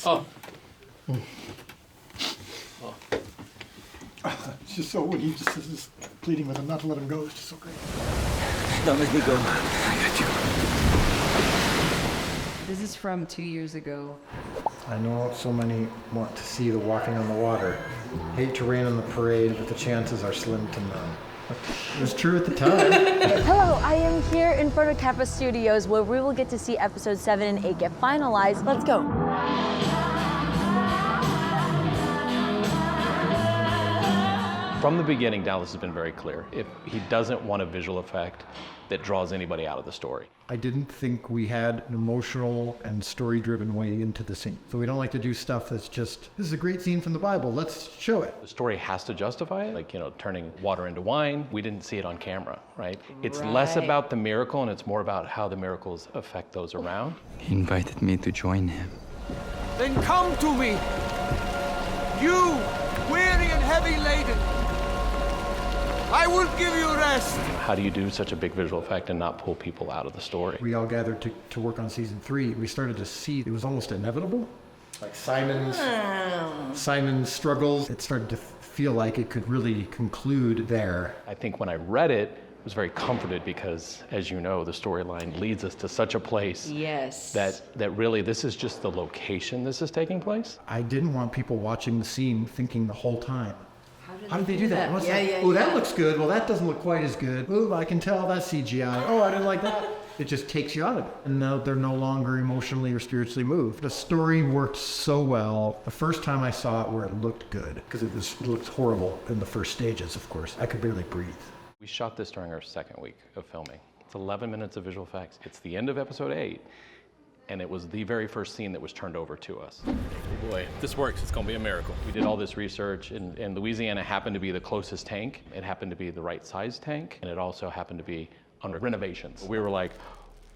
Oh. It's just so when he just is pleading with him not to let him go. It's just so great. Don't let me go. I got you. This is from 2 years ago. I know so many want to see the walking on the water. Hate to rain on the parade, but the chances are slim to none. It was true at the time. Hello, I am here in front of Kappa Studios where we will get to see episodes 7 and 8 get finalized. Let's go. From the beginning, Dallas has been very clear. If he doesn't want a visual effect that draws anybody out of the story. I didn't think we had an emotional and story-driven way into the scene. So we don't like to do stuff that's just, this is a great scene from the Bible, let's show it. The story has to justify it, like, turning water into wine. We didn't see it on camera, right? It's less about the miracle and it's more about how the miracles affect those around. He invited me to join him. Then come to me, you weary and heavy laden. I will give you rest. How do you do such a big visual effect and not pull people out of the story? We all gathered to work on season 3. We started to see it was almost inevitable. Like Simon's struggles, it started to feel like it could really conclude there. I think when I read it, I was very comforted because, as you know, the storyline leads us to such a place that really this is just the location this is taking place. I didn't want people watching the scene thinking the whole time, how did they do that? What's that? Oh, that looks good. Well, that doesn't look quite as good. Oh, I can tell that's CGI. Oh, I didn't like that. It just takes you out of it. And now they're no longer emotionally or spiritually moved. The story worked so well. The first time I saw it where it looked good, because it looked horrible in the first stages, of course. I could barely breathe. We shot this during our second week of filming. It's 11 minutes of visual effects. It's the end of episode 8. And it was the very first scene that was turned over to us. Oh boy, if this works, it's gonna be a miracle. We did all this research, and Louisiana happened to be the closest tank. It happened to be the right size tank, and it also happened to be under renovations. We were like,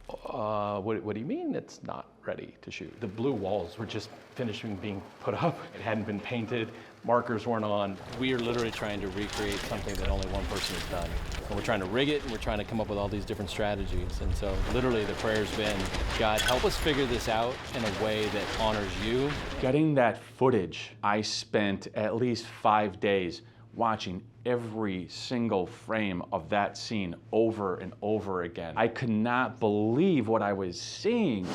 what do you mean it's not ready to shoot? The blue walls were just finishing being put up. It hadn't been painted, markers weren't on. We are literally trying to recreate something that only one person has done. And we're trying to rig it, and we're trying to come up with all these different strategies. And so literally the prayer's been, God, help us figure this out in a way that honors you. Getting that footage, I spent at least 5 days watching every single frame of that scene over and over again. I could not believe what I was seeing.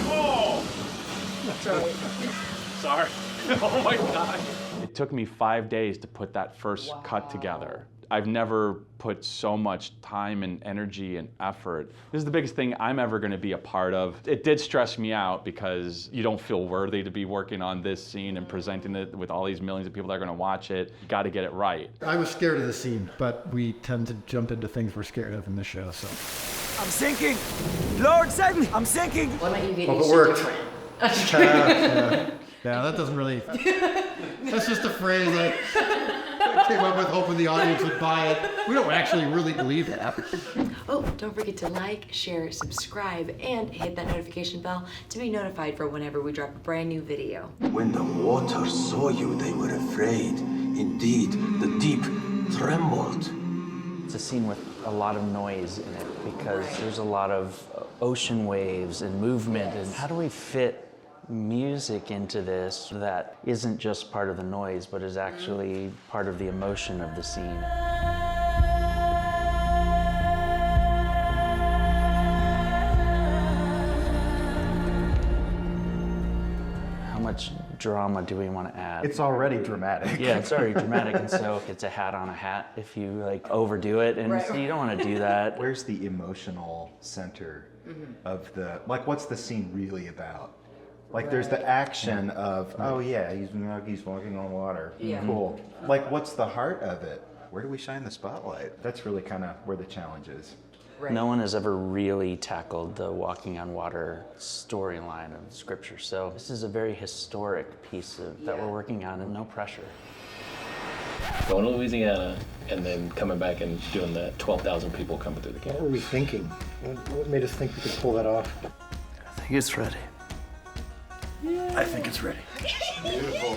Oh! Sorry. Oh my God. It took me 5 days to put that first cut together. I've never put so much time and energy and effort. This is the biggest thing I'm ever gonna be a part of. It did stress me out because you don't feel worthy to be working on this scene and presenting it with all these millions of people that are gonna watch it. You gotta get it right. I was scared of the scene, but we tend to jump into things we're scared of in this show, so. I'm sinking. Lord, save me. I'm sinking. Why don't you get Hope it worked. Yeah, that doesn't really, that's just a phrase I came up with hoping the audience would buy it. We don't actually really believe that. Oh, don't forget to like, share, subscribe, and hit that notification bell to be notified for whenever we drop a brand new video. When the waters saw you, they were afraid. Indeed, the deep trembled. It's a scene with a lot of noise in it because there's a lot of ocean waves and movement. And how do we fit music into this that isn't just part of the noise, but is actually part of the emotion of the scene? How much drama do we want to add? It's already dramatic. Yeah, it's already dramatic, and so it's a hat on a hat if you overdo it, and so you don't want to do that. Where's the emotional center of the, what's the scene really about? There's the action of, oh yeah, he's walking on water. Yeah. Cool. What's the heart of it? Where do we shine the spotlight? That's really kind of where the challenge is. Right. No one has ever really tackled the walking on water storyline of Scripture, so this is a very historic piece that we're working on, and no pressure. Going to Louisiana and then coming back and doing that 12,000 people coming through the camp. What were we thinking? What made us think we could pull that off? I think it's ready. I think it's ready. Beautiful.